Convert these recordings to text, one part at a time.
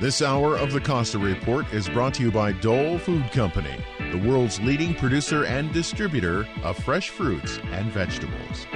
This hour of the Costa Report is brought to you by Dole Food Company, the world's leading producer and distributor of fresh fruits and vegetables.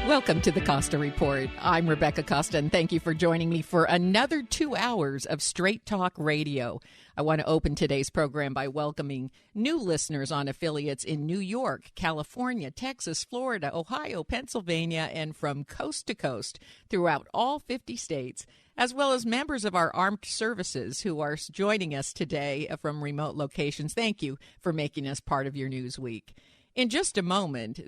Welcome to the Costa Report. I'm Rebecca Costa, and thank you for joining me for another 2 hours of Straight Talk Radio. I want to open today's program by welcoming new listeners on affiliates in New York, California, Texas, Florida, Ohio, Pennsylvania, and from coast to coast throughout all 50 states, as well as members of our armed services who are joining us today from remote locations. Thank you for making us part of your news week. In just a moment,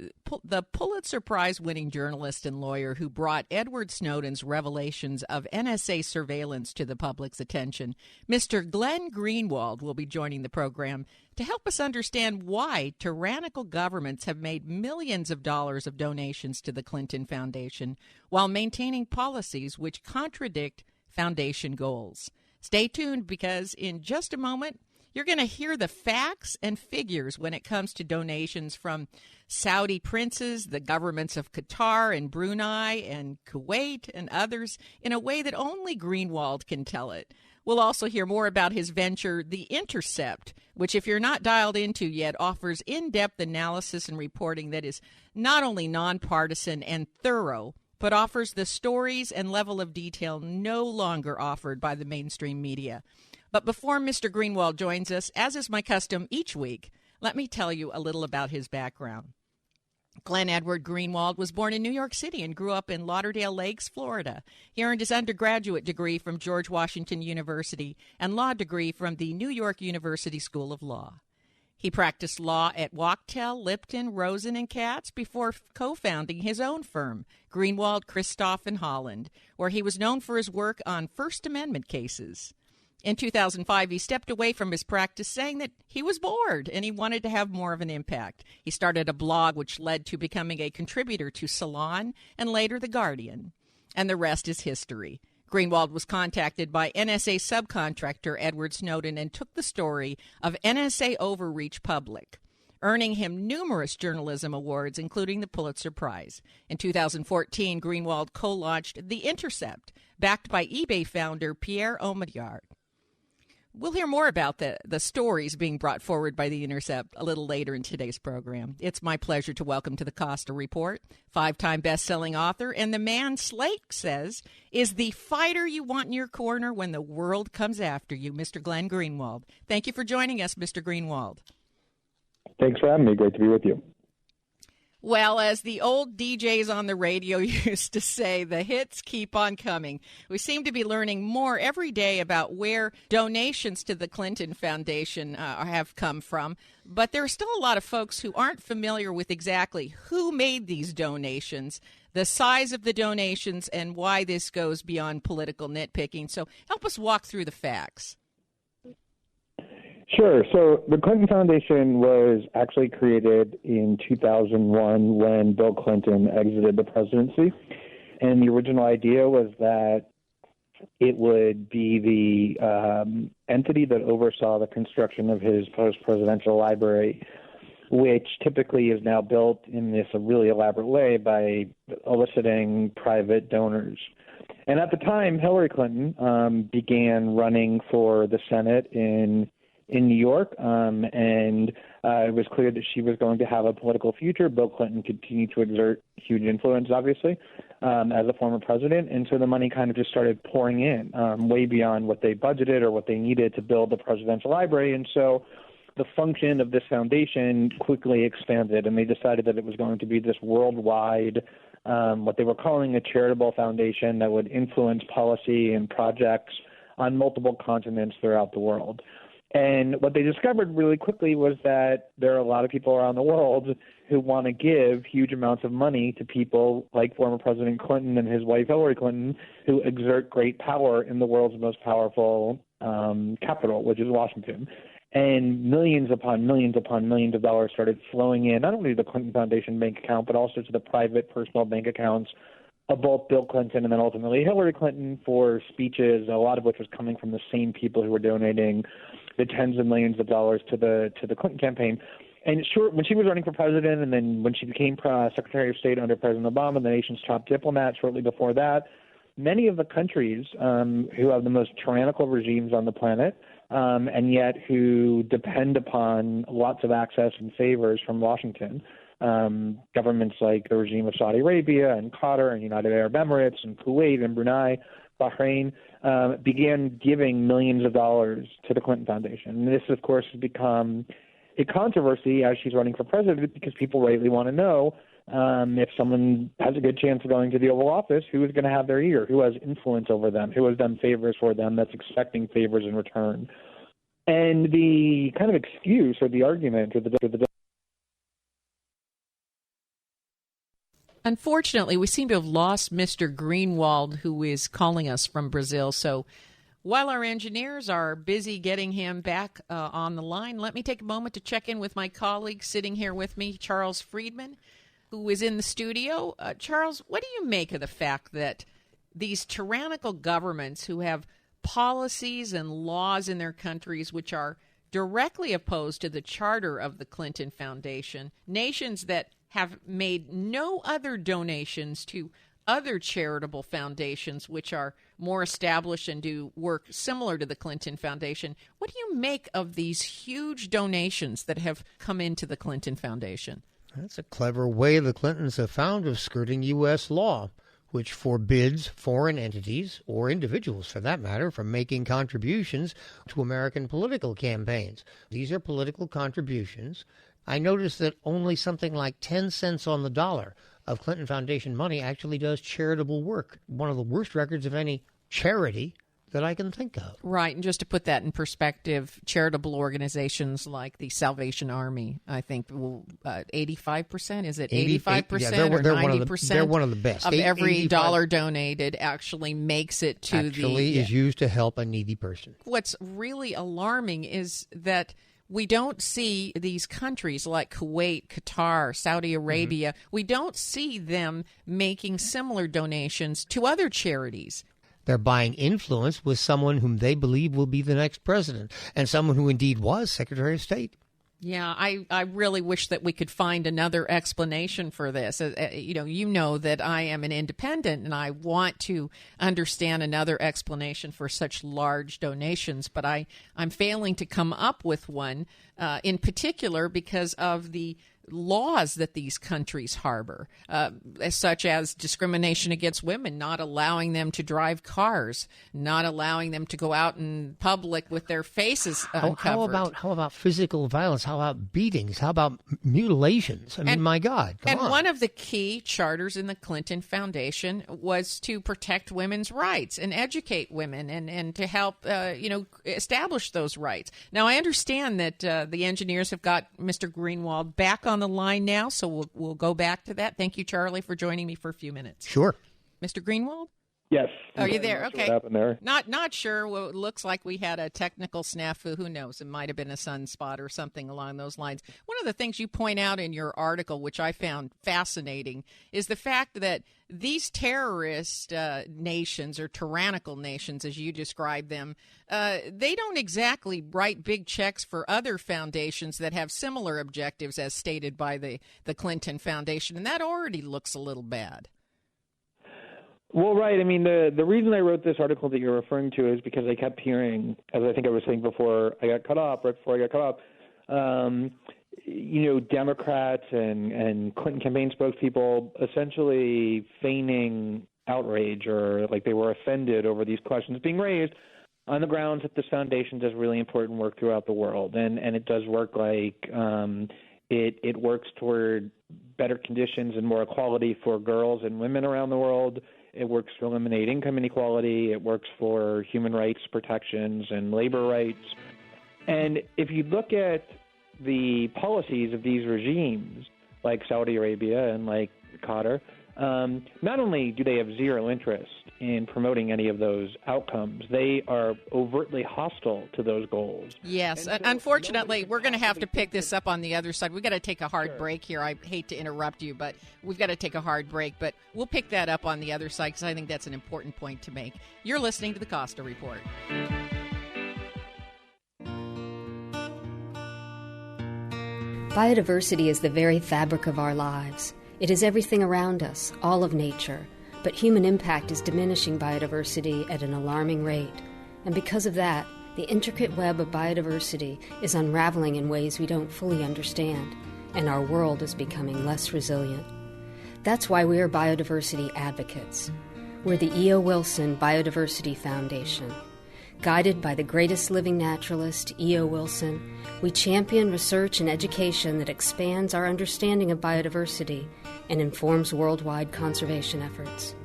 the Pulitzer Prize-winning journalist and lawyer who brought Edward Snowden's revelations of NSA surveillance to the public's attention, Mr. Glenn Greenwald, will be joining the program to help us understand why tyrannical governments have made millions of dollars of donations to the Clinton Foundation while maintaining policies which contradict foundation goals. Stay tuned because in just a moment, you're going to hear the facts and figures when it comes to donations from Saudi princes, the governments of Qatar and Brunei and Kuwait and others in a way that only Greenwald can tell it. We'll also hear more about his venture, The Intercept, which, if you're not dialed into yet, offers in-depth analysis and reporting that is not only nonpartisan and thorough, but offers the stories and level of detail no longer offered by the mainstream media. But before Mr. Greenwald joins us, as is my custom each week, let me tell you a little about his background. Glenn Edward Greenwald was born in New York City and grew up in Lauderdale Lakes, Florida. He earned his undergraduate degree from George Washington University and law degree from the New York University School of Law. He practiced law at Wachtell, Lipton, Rosen, and Katz before co-founding his own firm, Greenwald, Christoph & Holland, where he was known for his work on First Amendment cases. In 2005, he stepped away from his practice, saying that he was bored and he wanted to have more of an impact. He started a blog which led to becoming a contributor to Salon and later The Guardian. And the rest is history. Greenwald was contacted by NSA subcontractor Edward Snowden and took the story of NSA overreach public, earning him numerous journalism awards, including the Pulitzer Prize. In 2014, Greenwald co-launched The Intercept, backed by eBay founder Pierre Omidyar. We'll hear more about the stories being brought forward by The Intercept a little later in today's program. It's my pleasure to welcome to the Costa Report, 5-time best-selling author, and the man Slate says is the fighter you want in your corner when the world comes after you, Mr. Glenn Greenwald. Thank you for joining us, Mr. Greenwald. Thanks for having me. Great to be with you. Well, as the old DJs on the radio used to say, the hits keep on coming. We seem to be learning more every day about where donations to the Clinton Foundation have come from. But there are still a lot of folks who aren't familiar with exactly who made these donations, the size of the donations, and why this goes beyond political nitpicking. So help us walk through the facts. Sure. So the Clinton Foundation was actually created in 2001 when Bill Clinton exited the presidency. And the original idea was that it would be the entity that oversaw the construction of his post-presidential library, which typically is now built in this really elaborate way by eliciting private donors. And at the time, Hillary Clinton began running for the Senate in New York, and it was clear that she was going to have a political future. Bill Clinton continued to exert huge influence, obviously, as a former president, and so the money kind of just started pouring in way beyond what they budgeted or what they needed to build the presidential library, and so the function of this foundation quickly expanded, and they decided that it was going to be this worldwide, what they were calling a charitable foundation that would influence policy and projects on multiple continents throughout the world. And what they discovered really quickly was that there are a lot of people around the world who want to give huge amounts of money to people like former President Clinton and his wife Hillary Clinton, who exert great power in the world's most powerful capital, which is Washington. And millions upon millions upon millions of dollars started flowing in, not only to the Clinton Foundation bank account, but also to the private personal bank accounts of both Bill Clinton and then ultimately Hillary Clinton for speeches, a lot of which was coming from the same people who were donating the tens of millions of dollars to the Clinton campaign. And sure, when she was running for president and then when she became Secretary of State under President Obama, the nation's top diplomat shortly before that, many of the countries who have the most tyrannical regimes on the planet, and yet who depend upon lots of access and favors from Washington. Governments like the regime of Saudi Arabia and Qatar and United Arab Emirates and Kuwait and Brunei, Bahrain, began giving millions of dollars to the Clinton Foundation. And this, of course, has become a controversy as she's running for president because people rightly want to know if someone has a good chance of going to the Oval Office, who is going to have their ear, who has influence over them, who has done favors for them, that's expecting favors in return. And the kind of excuse or the argument or the Unfortunately, we seem to have lost Mr. Greenwald, who is calling us from Brazil. So while our engineers are busy getting him back on the line, let me take a moment to check in with my colleague sitting here with me, Charles Friedman, who is in the studio. Charles, what do you make of the fact that these tyrannical governments who have policies and laws in their countries which are directly opposed to the charter of the Clinton Foundation, nations that have made no other donations to other charitable foundations which are more established and do work similar to the Clinton Foundation. What do you make of these huge donations that have come into the Clinton Foundation? That's a clever way the Clintons have found of skirting U.S. law, which forbids foreign entities, or individuals for that matter, from making contributions to American political campaigns. These are political contributions. I noticed that only something like 10 cents on the dollar of Clinton Foundation money actually does charitable work, one of the worst records of any charity that I can think of. Right, and just to put that in perspective, charitable organizations like the Salvation Army, I think, 85%, is it 85% or 90%? They're one of the best. Of every dollar donated actually makes it to is used to help a needy person. What's really alarming is that we don't see these countries like Kuwait, Qatar, Saudi Arabia, we don't see them making similar donations to other charities. They're buying influence with someone whom they believe will be the next president, and someone who indeed was Secretary of State. Yeah, I really wish that we could find another explanation for this. You know that I am an independent, and I want to understand another explanation for such large donations, but I'm failing to come up with one, in particular because of the laws that these countries harbor, such as discrimination against women, not allowing them to drive cars, not allowing them to go out in public with their faces uncovered. How about physical violence? How about beatings? How about mutilations? I mean, my God, come on. One of the key charters in the Clinton Foundation was to protect women's rights and educate women and to help, establish those rights. Now, I understand that the engineers have got Mr. Greenwald back on the line now, so we'll go back to that. Thank you, Charlie, for joining me for a few minutes. Sure. Mr. Greenwald? Yes. Are you there? Okay. What happened there? Not sure. Well, it looks like we had a technical snafu. Who knows? It might have been a sunspot or something along those lines. One of the things you point out in your article, which I found fascinating, is the fact that these terrorist nations, or tyrannical nations, as you describe them, they don't exactly write big checks for other foundations that have similar objectives as stated by the Clinton Foundation, and that already looks a little bad. Well, right. I mean, the reason I wrote this article that you're referring to is because I kept hearing, as I think I was saying before, right before I got cut off, Democrats and Clinton campaign spokespeople essentially feigning outrage or like they were offended over these questions being raised on the grounds that this foundation does really important work throughout the world. And it does work like it works toward better conditions and more equality for girls and women around the world. It works to eliminate income inequality. It works for human rights protections and labor rights. And if you look at the policies of these regimes, like Saudi Arabia and like Qatar, not only do they have zero interest in promoting any of those outcomes, they are overtly hostile to those goals. Yes. So unfortunately, we're going to have to pick this up on the other side. We've got to take a hard break here. I hate to interrupt you, but we've got to take a hard break. But we'll pick that up on the other side because I think that's an important point to make. You're listening to the Costa Report. Biodiversity is the very fabric of our lives. It is everything around us, all of nature. But human impact is diminishing biodiversity at an alarming rate. And because of that, the intricate web of biodiversity is unraveling in ways we don't fully understand, and our world is becoming less resilient. That's why we are biodiversity advocates. We're the E.O. Wilson Biodiversity Foundation. Guided by the greatest living naturalist, E.O. Wilson, we champion research and education that expands our understanding of biodiversity and informs worldwide conservation efforts.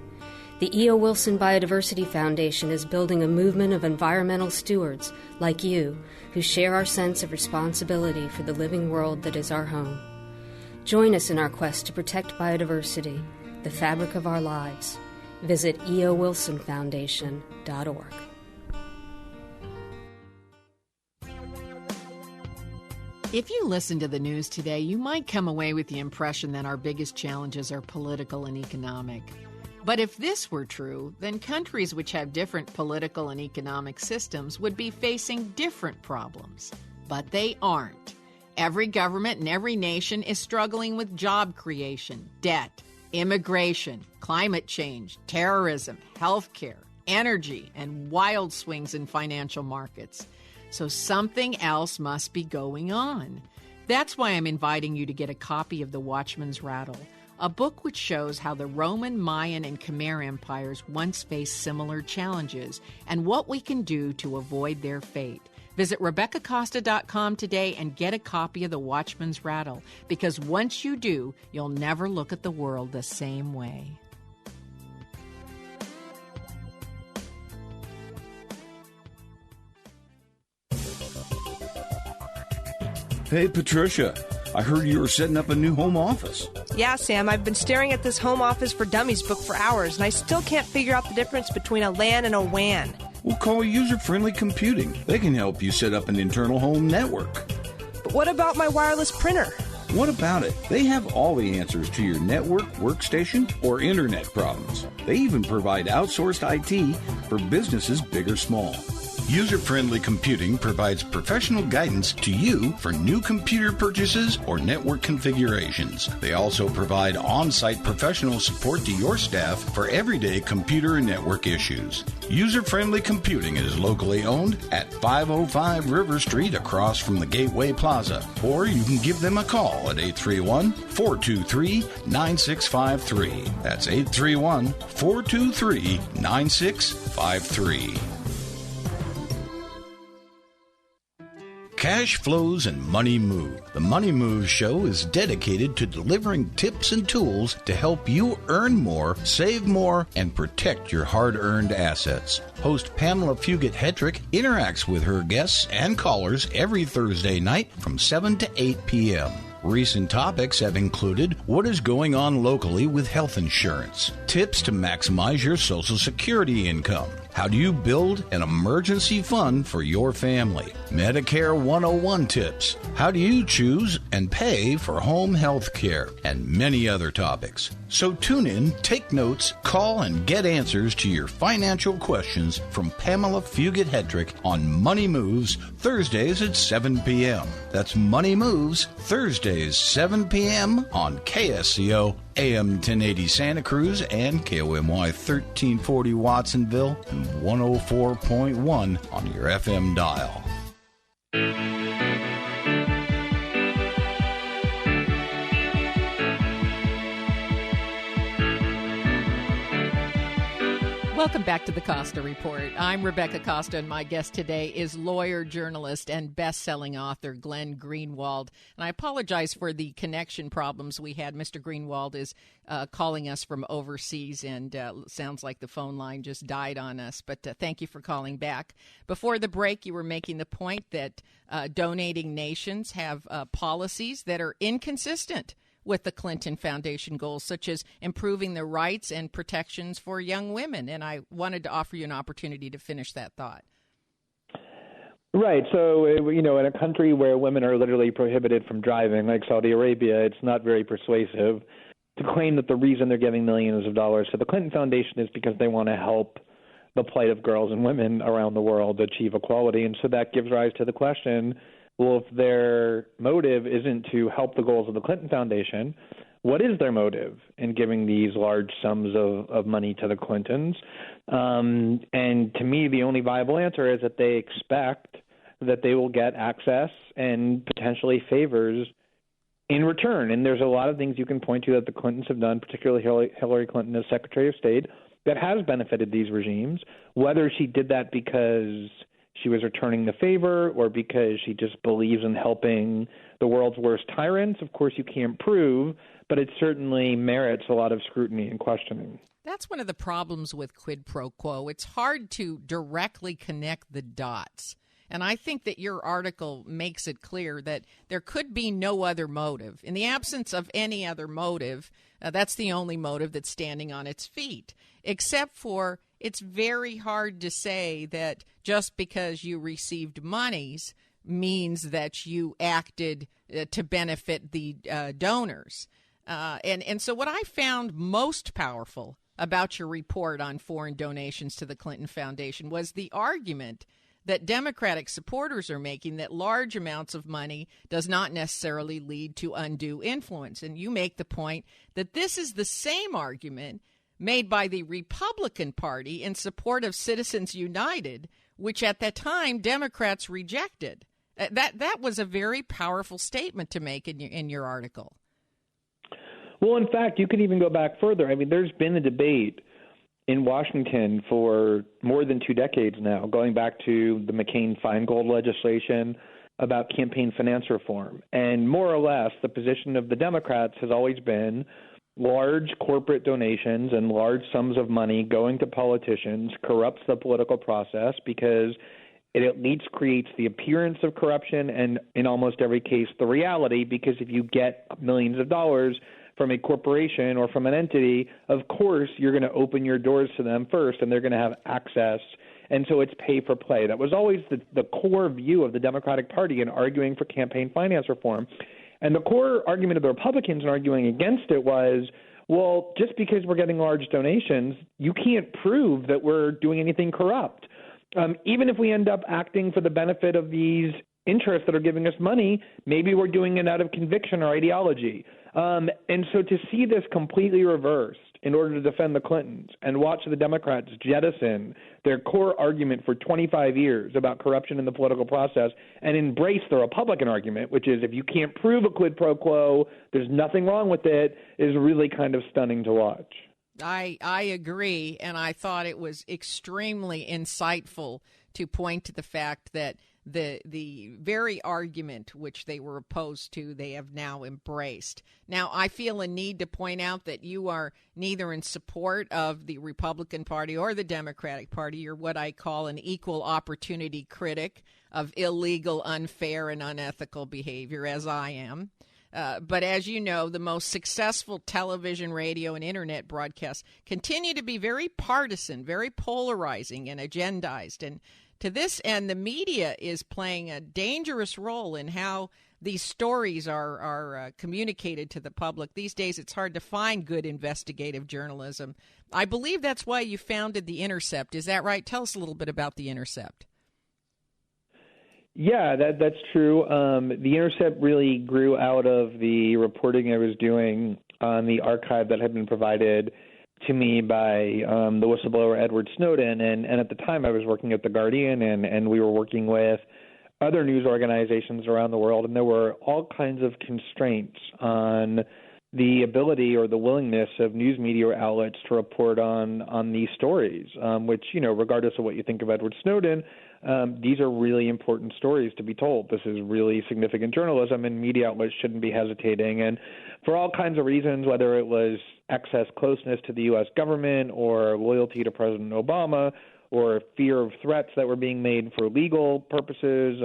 The E.O. Wilson Biodiversity Foundation is building a movement of environmental stewards like you who share our sense of responsibility for the living world that is our home. Join us in our quest to protect biodiversity, the fabric of our lives. Visit eowilsonfoundation.org. If you listen to the news today, you might come away with the impression that our biggest challenges are political and economic. But if this were true, then countries which have different political and economic systems would be facing different problems. But they aren't. Every government and every nation is struggling with job creation, debt, immigration, climate change, terrorism, healthcare, energy, and wild swings in financial markets. So something else must be going on. That's why I'm inviting you to get a copy of The Watchman's Rattle, a book which shows how the Roman, Mayan, and Khmer empires once faced similar challenges and what we can do to avoid their fate. Visit RebeccaCosta.com today and get a copy of The Watchman's Rattle, because once you do, you'll never look at the world the same way. Hey, Patricia, I heard you were setting up a new home office. Yeah, Sam, I've been staring at this Home Office for Dummies book for hours, and I still can't figure out the difference between a LAN and a WAN. We'll call User-Friendly Computing. They can help you set up an internal home network. But what about my wireless printer? What about it? They have all the answers to your network, workstation, or internet problems. They even provide outsourced IT for businesses big or small. User-Friendly Computing provides professional guidance to you for new computer purchases or network configurations. They also provide on-site professional support to your staff for everyday computer and network issues. User-Friendly Computing is locally owned at 505 River Street across from the Gateway Plaza. Or you can give them a call at 831-423-9653. That's 831-423-9653. Cash flows and money move. The Money Moves Show is dedicated to delivering tips and tools to help you earn more, save more, and protect your hard-earned assets. Host Pamela Fugit-Hedrick interacts with her guests and callers every Thursday night from 7 to 8 p.m. Recent topics have included what is going on locally with health insurance, tips to maximize your Social Security income, how do you build an emergency fund for your family, Medicare 101 tips, how do you choose and pay for home health care, and many other topics. So tune in, take notes, call, and get answers to your financial questions from Pamela Fugit-Hedrick on Money Moves, Thursdays at 7 p.m. That's Money Moves, Thursdays, 7 p.m. on KSCO, AM 1080 Santa Cruz and KOMY 1340 Watsonville and 104.1 on your FM dial. Welcome back to the Costa Report. I'm Rebecca Costa, and my guest today is lawyer, journalist, and best-selling author Glenn Greenwald. And I apologize for the connection problems we had. Mr. Greenwald is calling us from overseas, and sounds like the phone line just died on us. But thank you for calling back. Before the break, you were making the point that donating nations have policies that are inconsistent with the Clinton Foundation goals, such as improving the rights and protections for young women. And I wanted to offer you an opportunity to finish that thought. Right. So, in a country where women are literally prohibited from driving, like Saudi Arabia, it's not very persuasive to claim that the reason they're giving millions of dollars to the Clinton Foundation is because they want to help the plight of girls and women around the world achieve equality. And so that gives rise to the question, well, if their motive isn't to help the goals of the Clinton Foundation, what is their motive in giving these large sums of money to the Clintons? And to me, the only viable answer is that they expect that they will get access and potentially favors in return. And there's a lot of things you can point to that the Clintons have done, particularly Hillary Clinton as Secretary of State, that has benefited these regimes, whether she did that because she was returning the favor or because she just believes in helping the world's worst tyrants. Of course, you can't prove, but it certainly merits a lot of scrutiny and questioning. That's one of the problems with quid pro quo. It's hard to directly connect the dots. And I think that your article makes it clear that there could be no other motive. In the absence of any other motive, that's the only motive that's standing on its feet, except for it's very hard to say that just because you received monies means that you acted to benefit the donors. And so what I found most powerful about your report on foreign donations to the Clinton Foundation was the argument that Democratic supporters are making that large amounts of money does not necessarily lead to undue influence. And you make the point that this is the same argument made by the Republican Party in support of Citizens United, which at that time Democrats rejected. That was a very powerful statement to make in your article. Well, in fact, you could even go back further. I mean, there's been a debate in Washington for more than 2 decades now, going back to the McCain-Feingold legislation about campaign finance reform. And more or less, the position of the Democrats has always been large corporate donations and large sums of money going to politicians corrupts the political process because it at least creates the appearance of corruption and, in almost every case, the reality, because if you get millions of dollars from a corporation or from an entity, of course you're going to open your doors to them first and they're going to have access. And so it's pay for play. That was always the core view of the Democratic Party in arguing for campaign finance reform. And the core argument of the Republicans in arguing against it was, well, just because we're getting large donations, you can't prove that we're doing anything corrupt. Even if we end up acting for the benefit of these interests that are giving us money, maybe we're doing it out of conviction or ideology. And so to see this completely reversed in order to defend the Clintons and watch the Democrats jettison their core argument for 25 years about corruption in the political process and embrace the Republican argument, which is if you can't prove a quid pro quo, there's nothing wrong with it, is really kind of stunning to watch. I agree, and I thought it was extremely insightful to point to the fact that the very argument which they were opposed to, they have now embraced. Now, I feel a need to point out that you are neither in support of the Republican Party or the Democratic Party. You're what I call an equal opportunity critic of illegal, unfair, and unethical behavior, as I am. But as you know, the most successful television, radio, and internet broadcasts continue to be very partisan, very polarizing, and agendized. And to this end, the media is playing a dangerous role in how these stories are communicated to the public. These days, it's hard to find good investigative journalism. I believe that's why you founded The Intercept. Is that right? Tell us a little bit about The Intercept. Yeah, that's true. The Intercept really grew out of the reporting I was doing on the archive that had been provided to me by the whistleblower Edward Snowden. And at the time I was working at The Guardian and we were working with other news organizations around the world, and there were all kinds of constraints on the ability or the willingness of news media outlets to report on these stories, which, you know, regardless of what you think of Edward Snowden, these are really important stories to be told. This is really significant journalism, and media outlets shouldn't be hesitating. And for all kinds of reasons, whether it was excess closeness to the U.S. government or loyalty to President Obama or fear of threats that were being made for legal purposes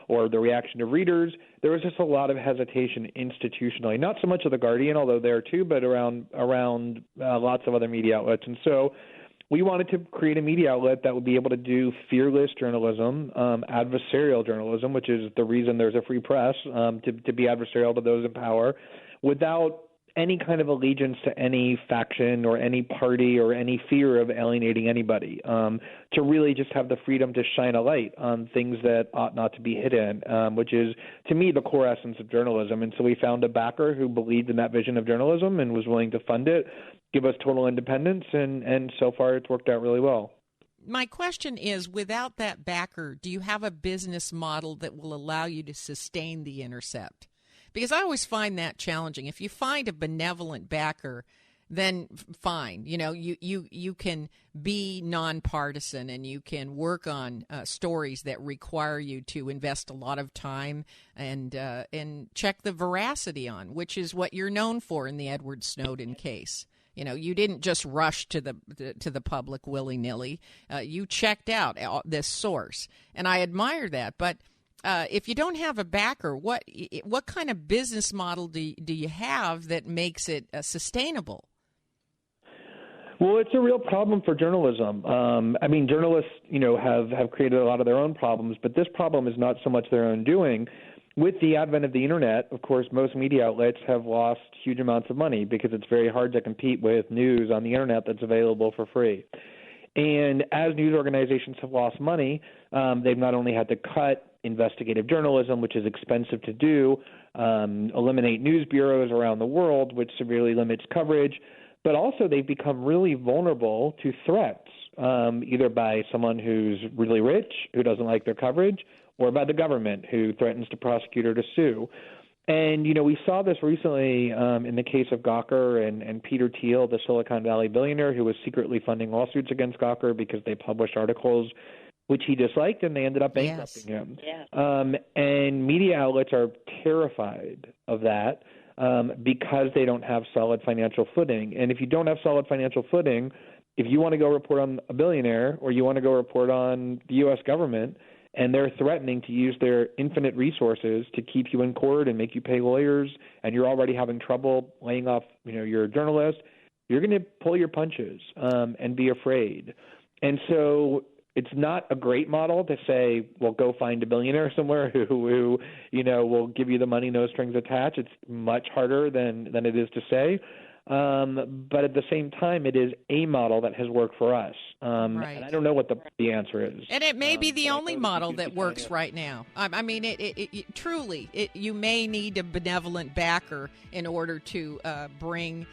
or the reaction of readers, there was just a lot of hesitation institutionally, not so much of The Guardian, although there too, but around lots of other media outlets. And so we wanted to create a media outlet that would be able to do fearless journalism, adversarial journalism, which is the reason there's a free press, to be adversarial to those in power, without any kind of allegiance to any faction or any party or any fear of alienating anybody, to really just have the freedom to shine a light on things that ought not to be hidden, which is, to me, the core essence of journalism. And so we found a backer who believed in that vision of journalism and was willing to fund it, give us total independence, and so far it's worked out really well. My question is, without that backer, do you have a business model that will allow you to sustain The Intercept? Because I always find that challenging. If you find a benevolent backer, then fine. You know, you can be nonpartisan and you can work on stories that require you to invest a lot of time and check the veracity on, which is what you're known for in the Edward Snowden case. You know, you didn't just rush to the public willy-nilly. You checked out this source, and I admire that. But if you don't have a backer, what kind of business model do you have that makes it sustainable? Well, it's a real problem for journalism. I mean, journalists, have created a lot of their own problems, but this problem is not so much their own doing. With the advent of the internet, of course, most media outlets have lost huge amounts of money because it's very hard to compete with news on the internet that's available for free. And as news organizations have lost money, they've not only had to cut investigative journalism, which is expensive to do, eliminate news bureaus around the world, which severely limits coverage, but also they've become really vulnerable to threats, either by someone who's really rich, who doesn't like their coverage, or by the government, who threatens to prosecute or to sue. And, we saw this recently in the case of Gawker and Peter Thiel, the Silicon Valley billionaire who was secretly funding lawsuits against Gawker because they published articles which he disliked, and they ended up bankrupting him. Yes. And media outlets are terrified of that because they don't have solid financial footing. And if you don't have solid financial footing, if you want to go report on a billionaire or you want to go report on the U.S. government, and they're threatening to use their infinite resources to keep you in court and make you pay lawyers, and you're already having trouble laying off, you're a journalist, you're going to pull your punches and be afraid. And so it's not a great model to say, well, go find a billionaire somewhere who will give you the money, no strings attached. It's much harder than it is to say. But at the same time, it is a model that has worked for us. Right. And I don't know what the answer is. And it may be the only model that works right now. I mean, it truly, you may need a benevolent backer in order to bring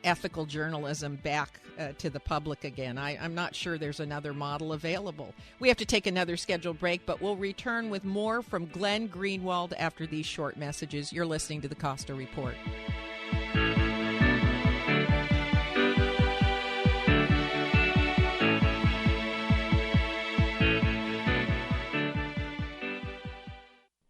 ethical journalism back to the public again. I'm not sure there's another model available. We have to take another scheduled break, but we'll return with more from Glenn Greenwald after these short messages. You're listening to the Costa Report.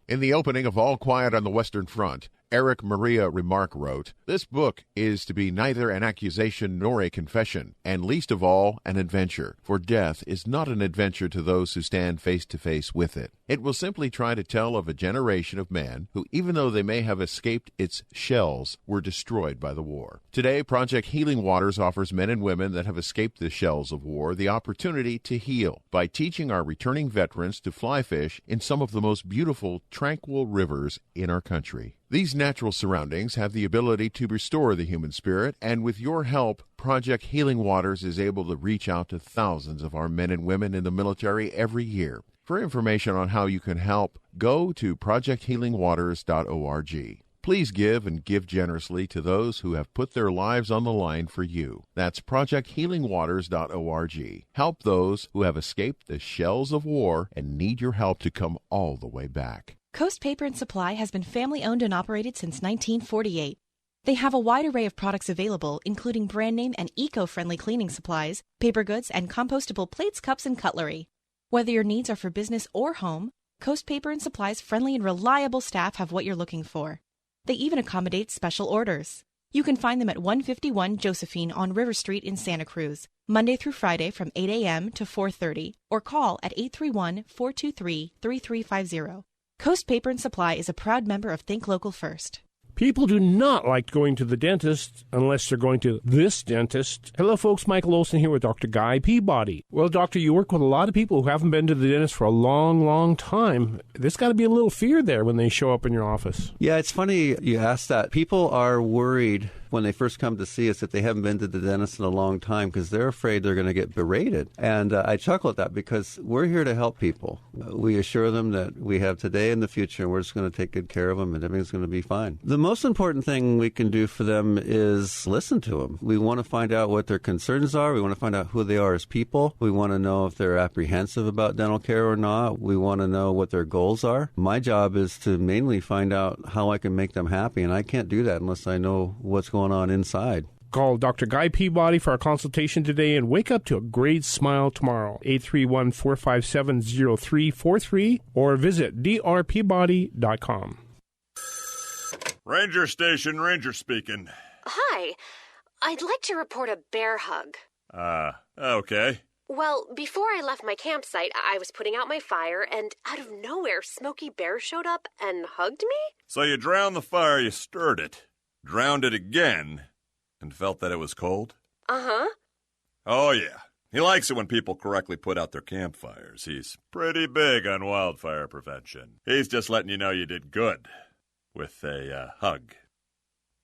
In the opening of All Quiet on the Western Front, Eric Maria Remarque wrote, "This book is to be neither an accusation nor a confession, and least of all, an adventure, for death is not an adventure to those who stand face to face with it. It will simply try to tell of a generation of men who, even though they may have escaped its shells, were destroyed by the war. Today, Project Healing Waters offers men and women that have escaped the shells of war the opportunity to heal by teaching our returning veterans to fly fish in some of the most beautiful, tranquil rivers in our country. These natural surroundings have the ability to restore the human spirit, and with your help, Project Healing Waters is able to reach out to thousands of our men and women in the military every year. For information on how you can help, go to projecthealingwaters.org. Please give and give generously to those who have put their lives on the line for you. That's projecthealingwaters.org. Help those who have escaped the shells of war and need your help to come all the way back. Coast Paper and Supply has been family-owned and operated since 1948. They have a wide array of products available, including brand name and eco-friendly cleaning supplies, paper goods, and compostable plates, cups, and cutlery. Whether your needs are for business or home, Coast Paper and Supply's friendly and reliable staff have what you're looking for. They even accommodate special orders. You can find them at 151 Josephine on River Street in Santa Cruz, Monday through Friday from 8 a.m. to 4:30, or call at 831-423-3350. Coast Paper and Supply is a proud member of Think Local First. People do not like going to the dentist unless they're going to this dentist. Hello, folks. Michael Olson here with Dr. Guy Peabody. Well, doctor, you work with a lot of people who haven't been to the dentist for a long, long time. There's got to be a little fear there when they show up in your office. Yeah, it's funny you ask that. People are worried when they first come to see us if they haven't been to the dentist in a long time because they're afraid they're going to get berated. And I chuckle at that because we're here to help people. We assure them that we have today and the future, and we're just going to take good care of them, and everything's going to be fine. The most important thing we can do for them is listen to them. We want to find out what their concerns are. We want to find out who they are as people. We want to know if they're apprehensive about dental care or not. We want to know what their goals are. My job is to mainly find out how I can make them happy, and I can't do that unless I know what's going on inside. Call Dr. Guy Peabody for a consultation today and wake up to a great smile tomorrow. 831-457-0343 or visit drpeabody.com. Ranger Station, Ranger speaking. Hi. I'd like to report a bear hug. Okay. Well, before I left my campsite, I was putting out my fire, and out of nowhere, Smokey Bear showed up and hugged me? So you drowned the fire, you stirred it, drowned it again, and felt that it was cold? Uh-huh. Oh, yeah. He likes it when people correctly put out their campfires. He's pretty big on wildfire prevention. He's just letting you know you did good with a hug.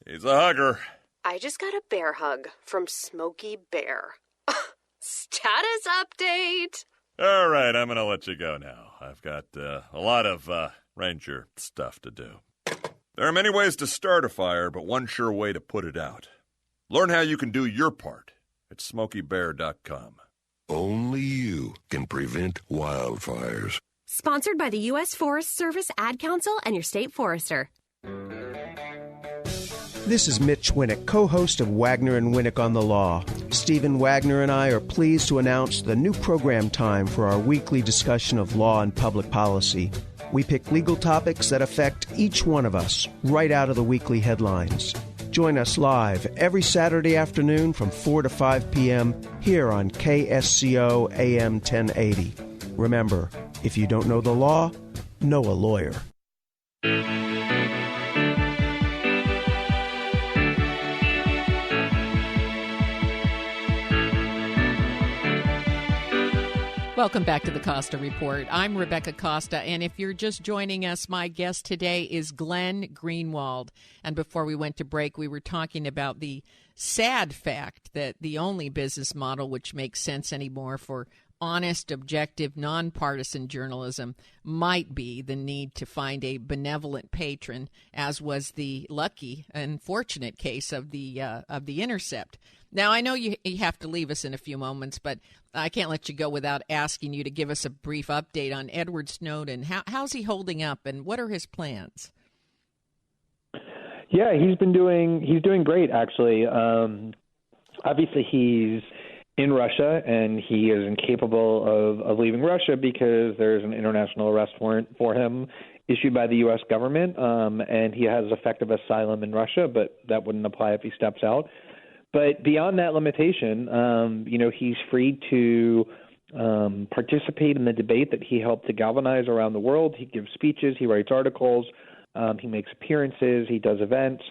He's a hugger. I just got a bear hug from Smokey Bear. Status update. All right, I'm going to let you go now. I've got a lot of ranger stuff to do. There are many ways to start a fire, but one sure way to put it out. Learn how you can do your part at SmokeyBear.com. Only you can prevent wildfires. Sponsored by the U.S. Forest Service, Ad Council, and your state forester. This is Mitch Winnick, co-host of Wagner and Winnick on the Law. Stephen Wagner and I are pleased to announce the new program time for our weekly discussion of law and public policy. We pick legal topics that affect each one of us right out of the weekly headlines. Join us live every Saturday afternoon from 4 to 5 p.m. here on KSCO AM 1080. Remember, if you don't know the law, know a lawyer. Welcome back to the Costa Report. I'm Rebecca Costa, and if you're just joining us, my guest today is Glenn Greenwald. And before we went to break, we were talking about the sad fact that the only business model which makes sense anymore for honest, objective, nonpartisan journalism might be the need to find a benevolent patron, as was the lucky and fortunate case of the Intercept. Now, I know you have to leave us in a few moments, but I can't let you go without asking you to give us a brief update on Edward Snowden. How's he holding up, and what are his plans? Yeah, he's doing great, actually. Obviously, he's in Russia, and he is incapable of leaving Russia because there's an international arrest warrant for him issued by the U.S. government, and he has effective asylum in Russia, but that wouldn't apply if he steps out. But beyond that limitation, he's free to participate in the debate that he helped to galvanize around the world. He gives speeches, he writes articles, he makes appearances, he does events.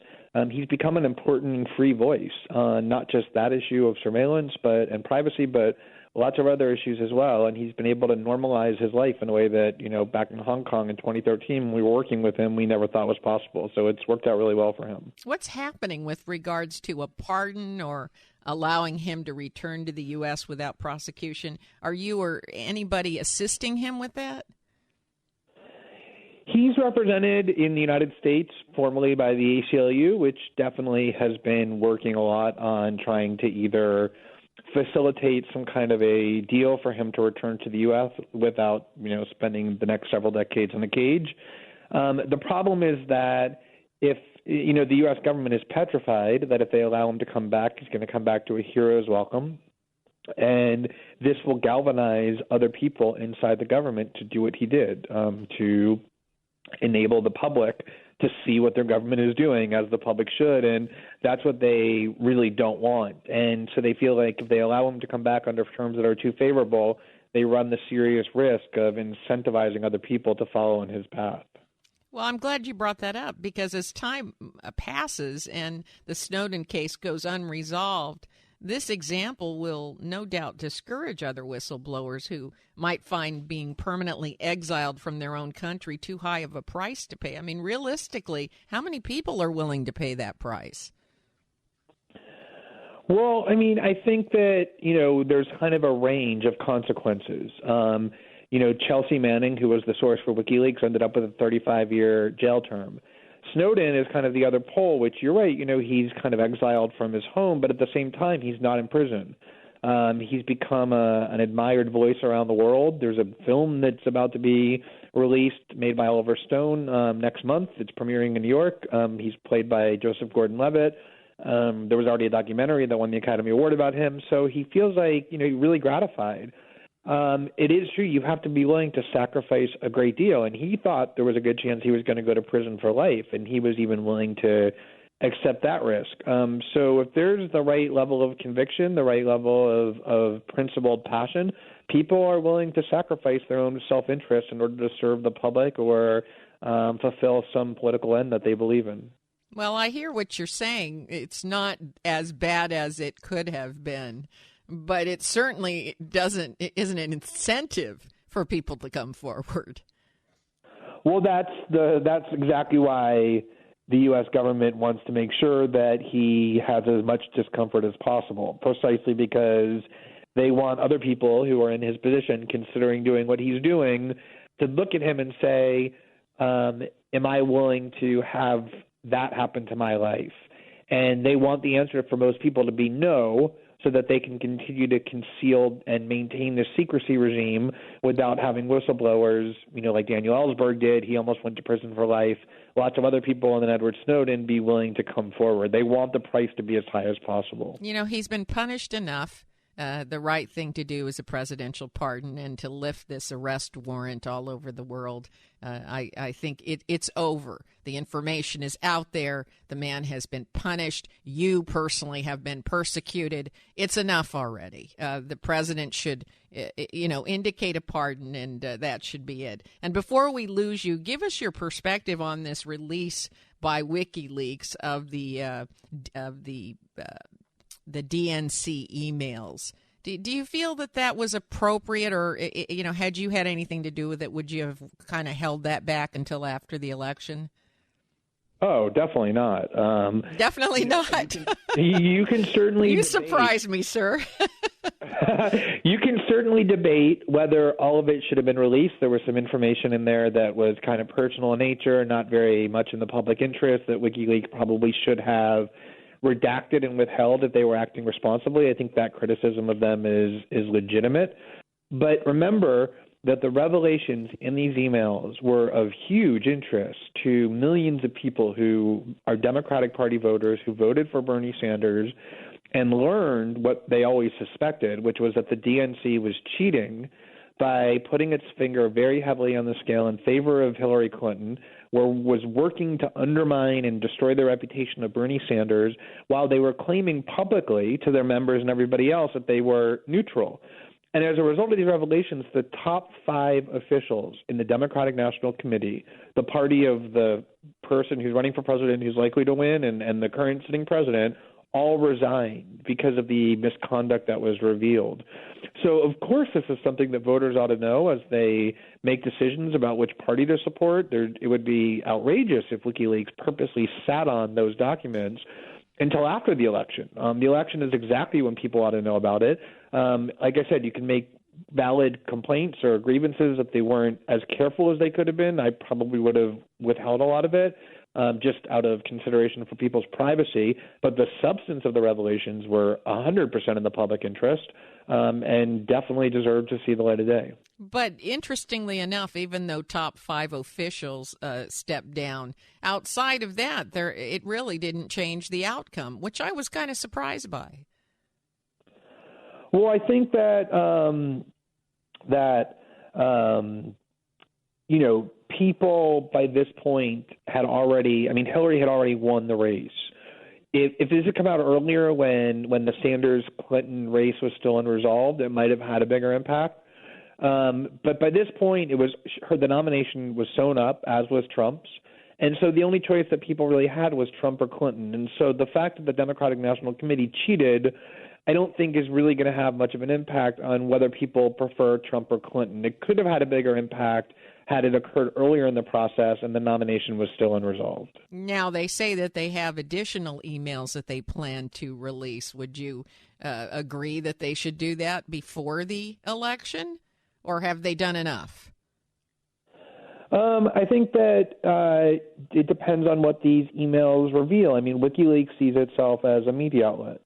He's become an important and free voice on not just that issue of surveillance and privacy, but lots of other issues as well. And he's been able to normalize his life in a way that, back in Hong Kong in 2013, when we were working with him, we never thought was possible. So it's worked out really well for him. What's happening with regards to a pardon or allowing him to return to the U.S. without prosecution? Are you or anybody assisting him with that? He's represented in the United States formally by the ACLU, which definitely has been working a lot on trying to either facilitate some kind of a deal for him to return to the U.S. without, spending the next several decades in a cage. The problem is that if, the U.S. government is petrified that if they allow him to come back, he's going to come back to a hero's welcome. And this will galvanize other people inside the government to do what he did, to enable the public to see what their government is doing, as the public should, and that's what they really don't want. And so they feel like if they allow him to come back under terms that are too favorable, they run the serious risk of incentivizing other people to follow in his path. Well, I'm glad you brought that up, because as time passes and the Snowden case goes unresolved, this example will no doubt discourage other whistleblowers who might find being permanently exiled from their own country too high of a price to pay. I mean, realistically, how many people are willing to pay that price? Well, I mean, I think that, there's kind of a range of consequences. Chelsea Manning, who was the source for WikiLeaks, ended up with a 35-year jail term. Snowden is kind of the other pole, which you're right, he's kind of exiled from his home, but at the same time, he's not in prison. He's become an admired voice around the world. There's a film that's about to be released, made by Oliver Stone next month. It's premiering in New York. He's played by Joseph Gordon-Levitt. There was already a documentary that won the Academy Award about him, so he feels like, really gratified. It is true you have to be willing to sacrifice a great deal, and he thought there was a good chance he was going to go to prison for life, and he was even willing to accept that risk. So if there's the right level of conviction, the right level of principled passion, people are willing to sacrifice their own self-interest in order to serve the public or fulfill some political end that they believe in. Well, I hear what you're saying. It's not as bad as it could have been, but it certainly isn't an incentive for people to come forward. Well, that's exactly why the U.S. government wants to make sure that he has as much discomfort as possible, precisely because they want other people who are in his position, considering doing what he's doing, to look at him and say, am I willing to have that happen to my life? And they want the answer for most people to be no, so that they can continue to conceal and maintain the secrecy regime without having whistleblowers, like Daniel Ellsberg did. He almost went to prison for life. Lots of other people, and then Edward Snowden, be willing to come forward. They want the price to be as high as possible. He's been punished enough. The right thing to do is a presidential pardon and to lift this arrest warrant all over the world. I think it's over. The information is out there. The man has been punished. You personally have been persecuted. It's enough already. The president should, indicate a pardon, and that should be it. And before we lose you, give us your perspective on this release by WikiLeaks of the DNC emails. Do you feel that was appropriate, or, had you had anything to do with it, would you have kind of held that back until after the election? Oh, definitely not. Definitely not. You can certainly You surprised me, sir. You can certainly debate whether all of it should have been released. There was some information in there that was kind of personal in nature, not very much in the public interest, that WikiLeaks probably should have redacted and withheld if they were acting responsibly. I think that criticism of them is legitimate. But remember that the revelations in these emails were of huge interest to millions of people who are Democratic Party voters who voted for Bernie Sanders and learned what they always suspected, which was that the DNC was cheating by putting its finger very heavily on the scale in favor of Hillary Clinton, was working to undermine and destroy the reputation of Bernie Sanders while they were claiming publicly to their members and everybody else that they were neutral. And as a result of these revelations, the top 5 officials in the Democratic National Committee, the party of the person who's running for president who's likely to win and the current sitting president, all resigned because of the misconduct that was revealed. So, of course, this is something that voters ought to know as they make decisions about which party to support. It would be outrageous if WikiLeaks purposely sat on those documents until after the election. The election is exactly when people ought to know about it. Like I said, you can make valid complaints or grievances if they weren't as careful as they could have been. I probably would have withheld a lot of it. Just out of consideration for people's privacy, but the substance of the revelations were 100% in the public interest and definitely deserve to see the light of day. But interestingly enough, even though top 5 officials stepped down, outside of that, it really didn't change the outcome, which I was kind of surprised by. Well, I think that people by this point had already, Hillary had already won the race. If this had come out earlier when the Sanders-Clinton race was still unresolved, it might have had a bigger impact. But by this point, the nomination was sewn up, as was Trump's. And so the only choice that people really had was Trump or Clinton. And so the fact that the Democratic National Committee cheated, I don't think is really going to have much of an impact on whether people prefer Trump or Clinton. It could have had a bigger impact had it occurred earlier in the process and the nomination was still unresolved. Now, they say that they have additional emails that they plan to release. Would you agree that they should do that before the election, or have they done enough? I think that it depends on what these emails reveal. I mean, WikiLeaks sees itself as a media outlet,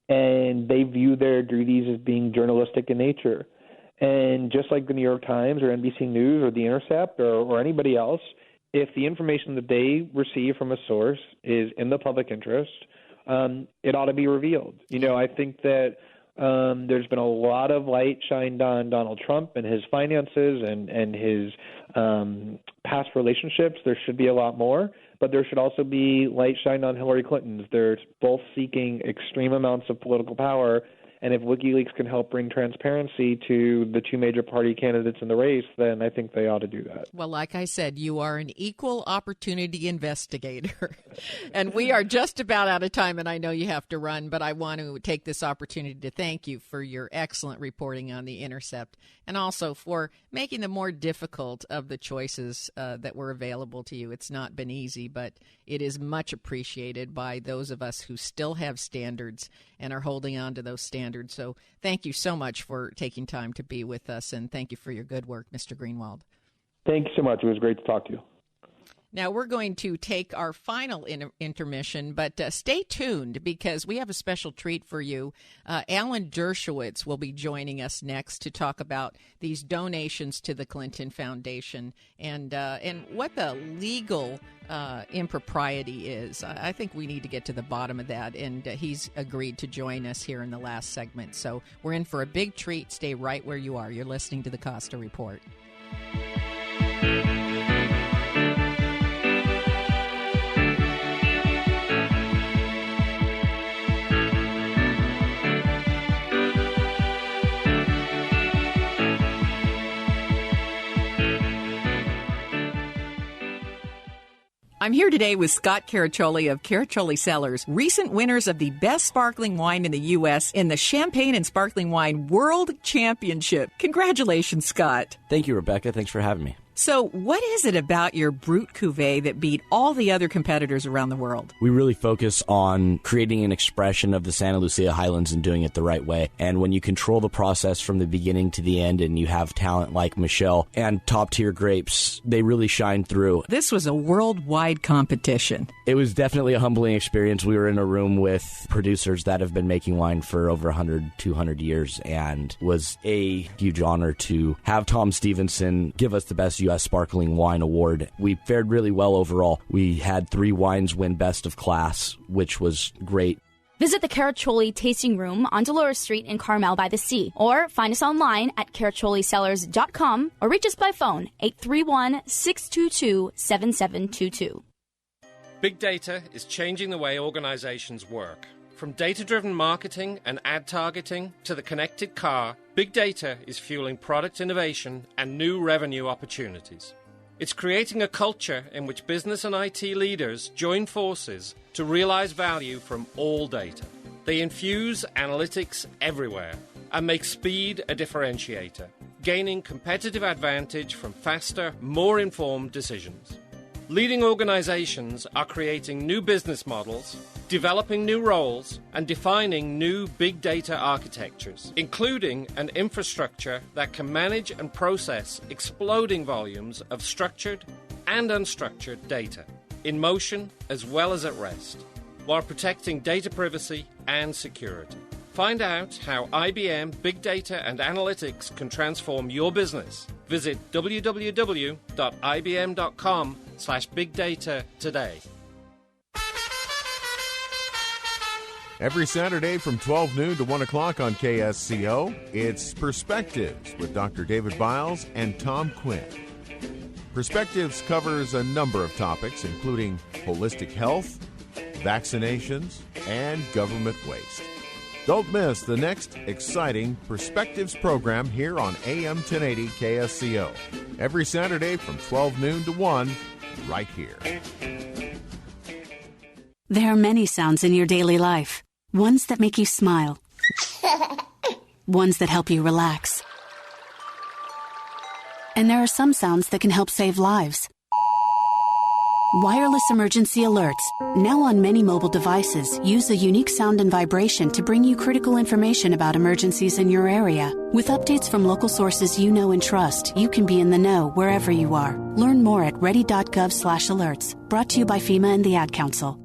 and they view their duties as being journalistic in nature. And just like the New York Times or NBC News or The Intercept or anybody else, if the information that they receive from a source is in the public interest, it ought to be revealed. You know, I think that there's been a lot of light shined on Donald Trump and his finances and his past relationships. There should be a lot more, but there should also be light shined on Hillary Clinton's. They're both seeking extreme amounts of political power. And if WikiLeaks can help bring transparency to the two major party candidates in the race, then I think they ought to do that. Well, like I said, you are an equal opportunity investigator. And we are just about out of time, and I know you have to run, but I want to take this opportunity to thank you for your excellent reporting on The Intercept and also for making the more difficult of the choices that were available to you. It's not been easy, but it is much appreciated by those of us who still have standards and are holding on to those standards. So thank you so much for taking time to be with us, and thank you for your good work, Mr. Greenwald. Thank you so much. It was great to talk to you. Now, we're going to take our final intermission, but stay tuned because we have a special treat for you. Alan Dershowitz will be joining us next to talk about these donations to the Clinton Foundation and what the legal impropriety is. I think we need to get to the bottom of that, and he's agreed to join us here in the last segment. So we're in for a big treat. Stay right where you are. You're listening to the Costa Report. I'm here today with Scott Caraccioli of Caraccioli Cellars, recent winners of the best sparkling wine in the U.S. in the Champagne and Sparkling Wine World Championship. Congratulations, Scott. Thank you, Rebecca. Thanks for having me. So what is it about your Brut Cuvée that beat all the other competitors around the world? We really focus on creating an expression of the Santa Lucia Highlands and doing it the right way. And when you control the process from the beginning to the end and you have talent like Michelle and top-tier grapes, they really shine through. This was a worldwide competition. It was definitely a humbling experience. We were in a room with producers that have been making wine for over 100, 200 years, and was a huge honor to have Tom Stevenson give us the best U.S. Sparkling Wine Award. We fared really well overall. We had 3 wines win Best of Class, which was great. Visit the Caraccioli Tasting Room on Dolores Street in Carmel by the Sea, or find us online at caracciolicellars.com or reach us by phone 831-622-7722. Big data is changing the way organizations work. From data-driven marketing and ad targeting to the connected car, big data is fueling product innovation and new revenue opportunities. It's creating a culture in which business and IT leaders join forces to realize value from all data. They infuse analytics everywhere and make speed a differentiator, gaining competitive advantage from faster, more informed decisions. Leading organizations are creating new business models, developing new roles, and defining new big data architectures, including an infrastructure that can manage and process exploding volumes of structured and unstructured data, in motion as well as at rest, while protecting data privacy and security. Find out how IBM Big Data and Analytics can transform your business. Visit www.ibm.com/bigdata today. Every Saturday from 12 noon to 1 o'clock on KSCO, it's Perspectives with Dr. David Biles and Tom Quinn. Perspectives covers a number of topics, including holistic health, vaccinations, and government waste. Don't miss the next exciting Perspectives program here on AM 1080 KSCO. Every Saturday from 12 noon to 1, right here. There are many sounds in your daily life. Ones that make you smile. Ones that help you relax. And there are some sounds that can help save lives. Wireless emergency alerts, now on many mobile devices, use a unique sound and vibration to bring you critical information about emergencies in your area. With updates from local sources you know and trust, you can be in the know wherever you are. Learn more at ready.gov/alerts. Brought to you by FEMA and the Ad Council.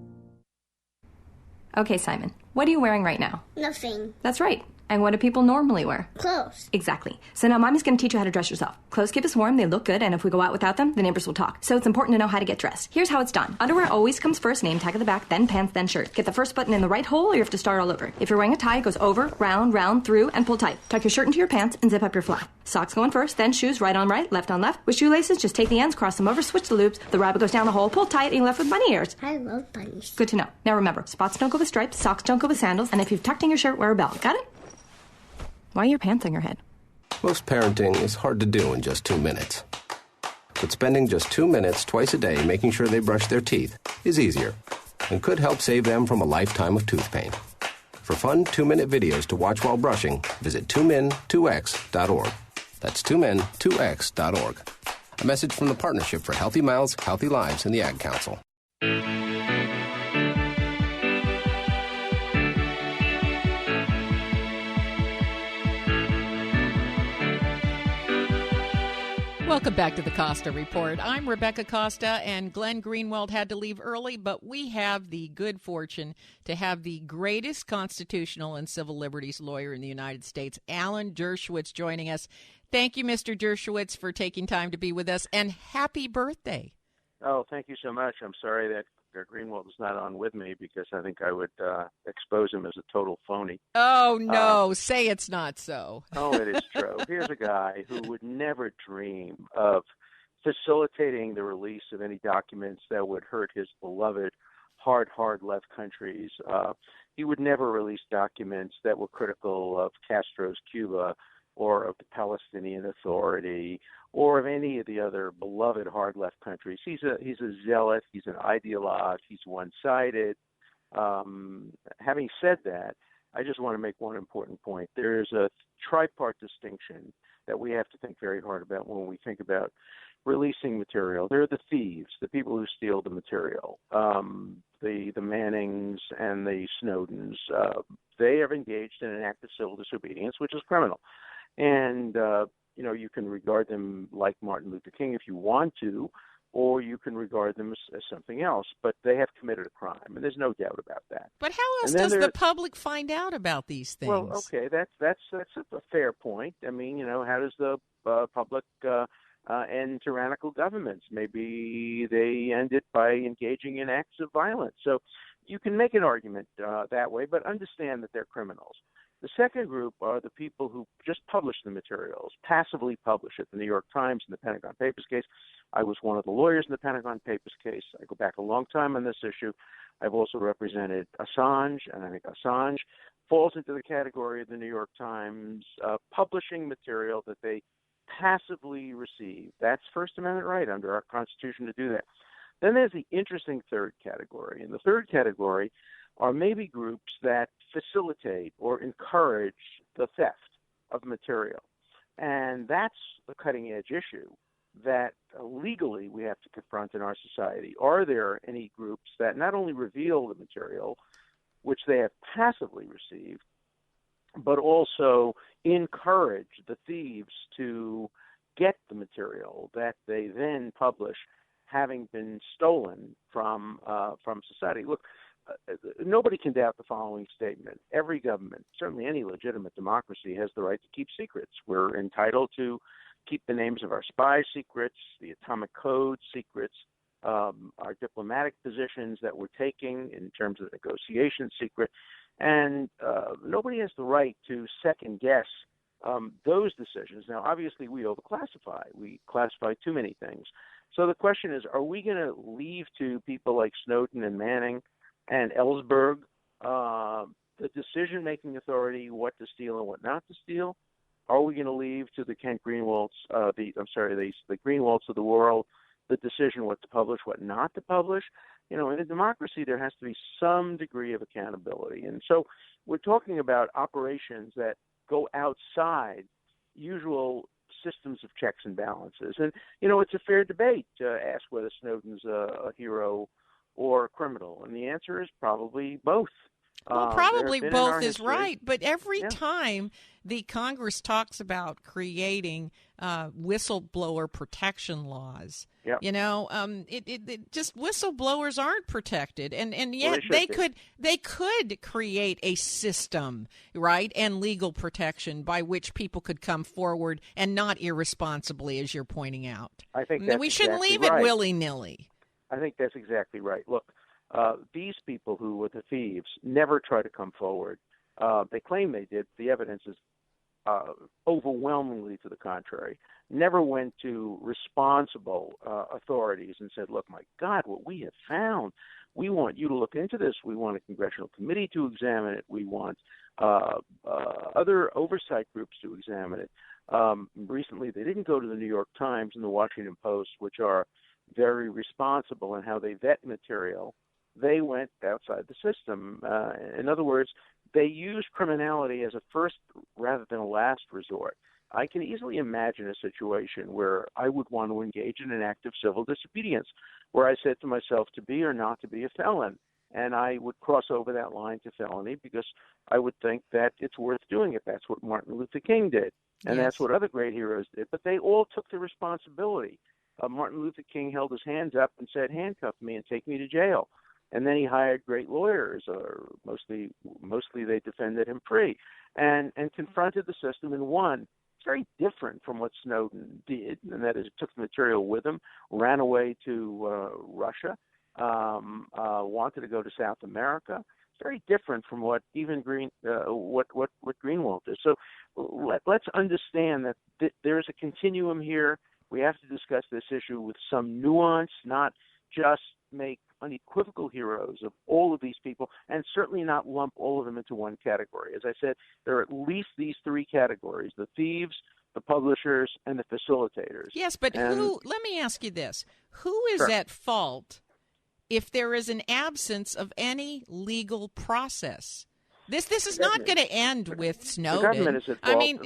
Okay, Simon, what are you wearing right now? Nothing. That's right. And what do people normally wear? Clothes. Exactly. So now Mommy's going to teach you how to dress yourself. Clothes keep us warm, they look good, and if we go out without them, the neighbors will talk. So it's important to know how to get dressed. Here's how it's done. Underwear always comes first, name tag at the back, then pants, then shirt. Get the first button in the right hole or you have to start all over. If you're wearing a tie, it goes over, round, round, through, and pull tight. Tuck your shirt into your pants and zip up your fly. Socks going first, then shoes right on right, left on left. With shoelaces, just take the ends, cross them over, switch the loops. The rabbit goes down the hole, pull tight, and you're left with bunny ears. I love bunnies. Good to know. Now remember, spots don't go with stripes, socks don't go with sandals, and if you've tucked in your shirt, wear a belt. Got it? Why are your pants on your head? Most parenting is hard to do in just 2 minutes. But spending just 2 minutes twice a day making sure they brush their teeth is easier and could help save them from a lifetime of tooth pain. For fun 2-minute videos to watch while brushing, visit 2min2x.org. That's 2min2x.org. A message from the Partnership for Healthy Mouths, Healthy Lives and the Ad Council. Welcome back to the Costa Report. I'm Rebecca Costa, and Glenn Greenwald had to leave early, but we have the good fortune to have the greatest constitutional and civil liberties lawyer in the United States, Alan Dershowitz, joining us. Thank you, Mr. Dershowitz, for taking time to be with us, and happy birthday. Oh, thank you so much. I'm sorry that Greenwald is not on with me because I think I would expose him as a total phony. Oh, no. Say it's not so. Oh, it is true. Here's a guy who would never dream of facilitating the release of any documents that would hurt his beloved hard left countries. He would never release documents that were critical of Castro's Cuba or of the Palestinian Authority or of any of the other beloved hard left countries. He's a zealot. He's an ideologue. He's one-sided. Having said that, I just want to make one important point. There's a tripart distinction that we have to think very hard about when we think about releasing material. There are the thieves, the people who steal the material, the Mannings and the Snowdens. They have engaged in an act of civil disobedience, which is criminal. And you can regard them like Martin Luther King if you want to, or you can regard them as something else. But they have committed a crime, and there's no doubt about that. But how else does the public find out about these things? Well, okay, that's a fair point. I mean, how does the public end tyrannical governments? Maybe they end it by engaging in acts of violence. So you can make an argument that way, but understand that they're criminals. The second group are the people who just publish the materials, passively publish it. The New York Times in the Pentagon Papers case. I was one of the lawyers in the Pentagon Papers case. I go back a long time on this issue. I've also represented Assange, and I think Assange falls into the category of the New York Times publishing material that they passively receive. That's First Amendment right under our Constitution to do that. Then there's the interesting third category. And the third category are maybe groups that facilitate or encourage the theft of material. And that's the cutting-edge issue that legally we have to confront in our society. Are there any groups that not only reveal the material, which they have passively received, but also encourage the thieves to get the material that they then publish, having been stolen from society? Look, nobody can doubt the following statement. Every government, certainly any legitimate democracy, has the right to keep secrets. We're entitled to keep the names of our spies secrets, the atomic code secrets, our diplomatic positions that we're taking in terms of negotiation secret. And nobody has the right to second-guess those decisions. Now, obviously, we overclassify. We classify too many things. So the question is, are we going to leave to people like Snowden and Manning and Ellsberg the decision-making authority what to steal and what not to steal? Are we going to leave to the Kent Greenwalds, the Greenwalds of the world, the decision what to publish, what not to publish? In a democracy, there has to be some degree of accountability. And so we're talking about operations that go outside usual systems of checks and balances. And, you know, it's a fair debate to ask whether Snowden's a hero or a criminal. And the answer is probably both. Well, probably both is history. right, but every time the Congress talks about creating whistleblower protection laws, you know, it just whistleblowers aren't protected, and yet they could create a system, right, and legal protection by which people could come forward and not irresponsibly, as you're pointing out. I think that's we shouldn't exactly leave right. it willy-nilly. I think that's exactly right. Look. These people who were the thieves never try to come forward. They claim they did. The evidence is overwhelmingly to the contrary. Never went to responsible authorities and said, look, my God, what we have found, we want you to look into this. We want a congressional committee to examine it. We want other oversight groups to examine it. Recently, they didn't go to the New York Times and the Washington Post, which are very responsible in how they vet material. They went outside the system. In other words, they use criminality as a first rather than a last resort. I can easily imagine a situation where I would want to engage in an act of civil disobedience, where I said to myself to be or not to be a felon, and I would cross over that line to felony because I would think that it's worth doing it. That's what Martin Luther King did, and that's what other great heroes did. But they all took the responsibility. Martin Luther King held his hands up and said, handcuff me and take me to jail. And then he hired great lawyers, or mostly they defended him free, and confronted the system and won. It's very different from what Snowden did, and that is took the material with him, ran away to Russia, wanted to go to South America. It's very different from what even what Greenwald did. So let's understand that there is a continuum here. We have to discuss this issue with some nuance, not just make unequivocal heroes of all of these people, and certainly not lump all of them into one category. As I said, there are at least these three categories: the thieves, the publishers, and the facilitators. Yes, but let me ask you this. Who is at fault if there is an absence of any legal process? This is not going to end with Snowden. The government is at fault. I mean,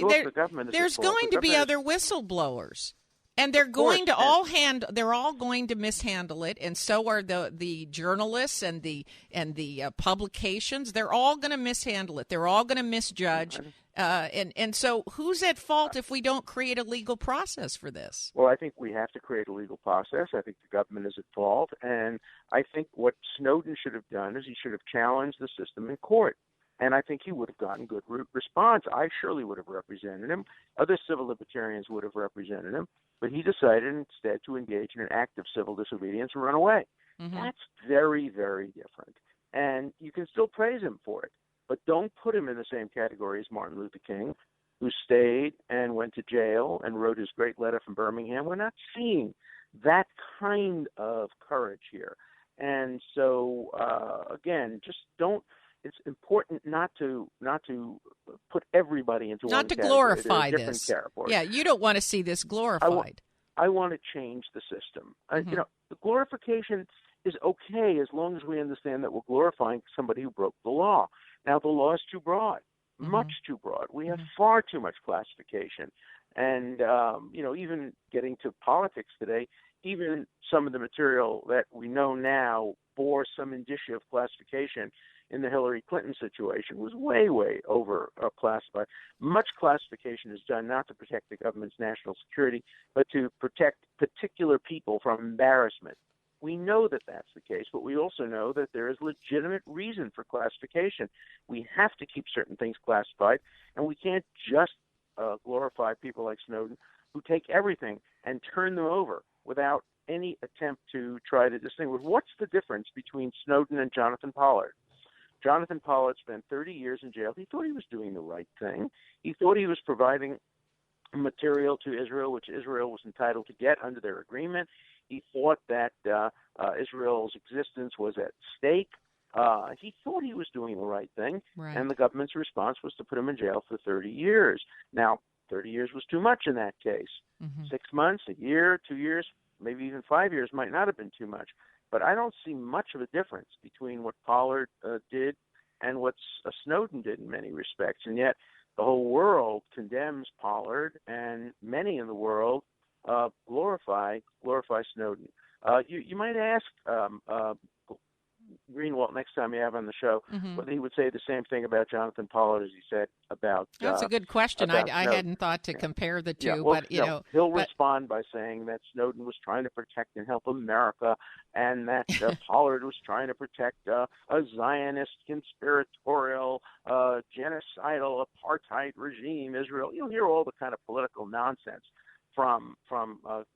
there's going to be other whistleblowers. And they're going to they're all going to mishandle it, and so are the journalists and the publications. They're all going to mishandle it. They're all going to misjudge. And so who's at fault if we don't create a legal process for this? Well, I think we have to create a legal process. I think the government is at fault. And I think what Snowden should have done is he should have challenged the system in court. And I think he would have gotten good response. I surely would have represented him. Other civil libertarians would have represented him. But he decided instead to engage in an act of civil disobedience and run away. Mm-hmm. That's very, very different. And you can still praise him for it. But don't put him in the same category as Martin Luther King, who stayed and went to jail and wrote his great letter from Birmingham. We're not seeing that kind of courage here. And so, again, just don't. It's important not to put everybody into one category. Not to glorify this. Categories. Yeah, you don't want to see this glorified. I want to change the system. Mm-hmm. The glorification is okay as long as we understand that we're glorifying somebody who broke the law. Now, the law is too broad, much too broad. We have far too much classification. And, even getting to politics today, even some of the material that we know now bore some indicia of classification in the Hillary Clinton situation was way, way over classified. Much classification is done not to protect the government's national security, but to protect particular people from embarrassment. We know that that's the case, but we also know that there is legitimate reason for classification. We have to keep certain things classified, and we can't just glorify people like Snowden who take everything and turn them over without any attempt to try to distinguish. What's the difference between Snowden and Jonathan Pollard? Jonathan Pollard spent 30 years in jail. He thought he was doing the right thing. He thought he was providing material to Israel, which Israel was entitled to get under their agreement. He thought that Israel's existence was at stake. He thought he was doing the right thing, and the government's response was to put him in jail for 30 years. Now, 30 years was too much in that case. 6 months, a year, 2 years, maybe even 5 years might not have been too much. But I don't see much of a difference between what Pollard did and what Snowden did in many respects. And yet the whole world condemns Pollard, and many in the world glorify Snowden. You might ask Greenwald next time you have on the show whether he would say the same thing about Jonathan Pollard as he said about. That's a good question. I hadn't thought to compare the two, he'll respond by saying that Snowden was trying to protect and help America, and that Pollard was trying to protect a Zionist, conspiratorial, genocidal, apartheid regime, Israel. You'll hear all the kind of political nonsense from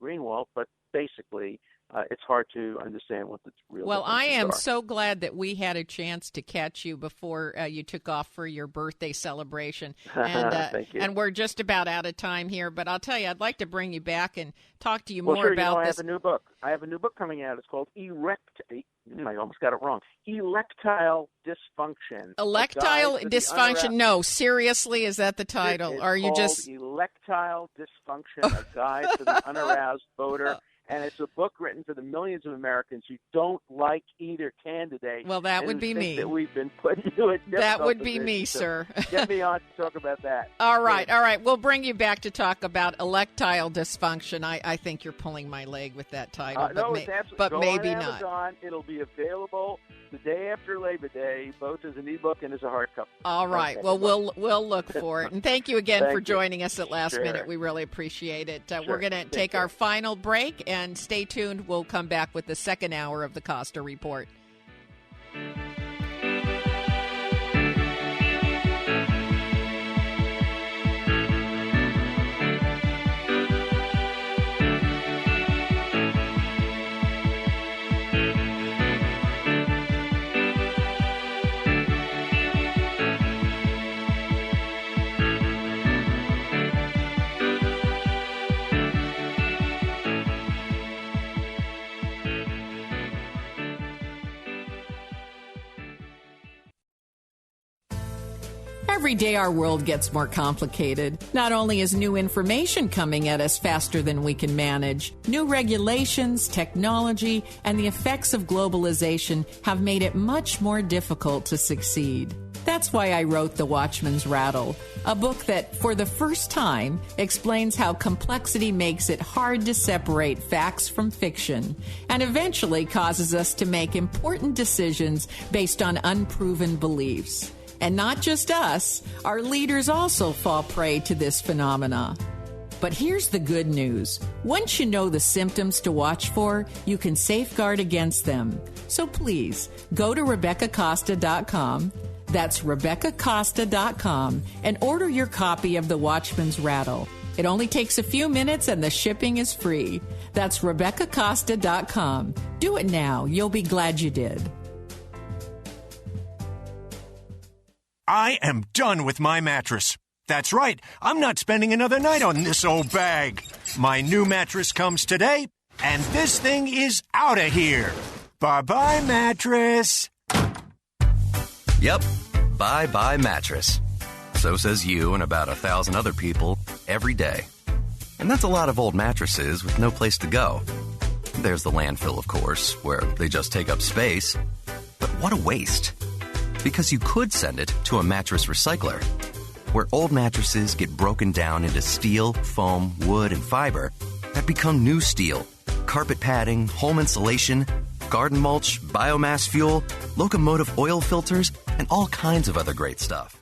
Greenwald, but basically. It's hard to understand what the real. Well, I am are. so glad that we had a chance to catch you before you took off for your birthday celebration. And, Thank you. And we're just about out of time here, but I'll tell you, I'd like to bring you back and talk to you more sure, about I this. have a new book. I have a new book coming out. It's called I almost got it wrong. Erectile Dysfunction. Erectile Dysfunction. No, seriously, is that the title? It's Are you called just Erectile Dysfunction, a guide to the unaroused voter. And it's a book written for the millions of Americans who don't like either candidate. Well, that would be me. That we've been putting you in that would be me, sir. Get me on to talk about that. All right. We'll bring you back to talk about erectile dysfunction. I think you're pulling my leg with that title, but maybe on not. Amazon. It'll be available the day after Labor Day, both as an ebook and as a hardcover. All right. Okay. Well, we'll look for it. And thank you again for joining us at Last Sure. Minute. We really appreciate it. Sure. We're going to take our final break, and stay tuned. We'll come back with the second hour of the Costa Report. Every day our world gets more complicated. Not only is new information coming at us faster than we can manage, new regulations, technology, and the effects of globalization have made it much more difficult to succeed. That's why I wrote The Watchman's Rattle, a book that, for the first time, explains how complexity makes it hard to separate facts from fiction, and eventually causes us to make important decisions based on unproven beliefs. And not just us, our leaders also fall prey to this phenomena. But here's the good news. Once you know the symptoms to watch for, you can safeguard against them. So please, go to RebeccaCosta.com. That's RebeccaCosta.com and order your copy of The Watchman's Rattle. It only takes a few minutes and the shipping is free. That's RebeccaCosta.com. Do it now. You'll be glad you did. I am done with my mattress. That's right. I'm not spending another night on this old bag. My new mattress comes today, and this thing is out of here. Bye-bye, mattress. Yep. Bye-bye, mattress. So says you and about 1,000 other people every day. And that's a lot of old mattresses with no place to go. There's the landfill, of course, where they just take up space. But what a waste. Because you could send it to a mattress recycler, where old mattresses get broken down into steel, foam, wood, and fiber that become new steel, carpet padding, home insulation, garden mulch, biomass fuel, locomotive oil filters, and all kinds of other great stuff.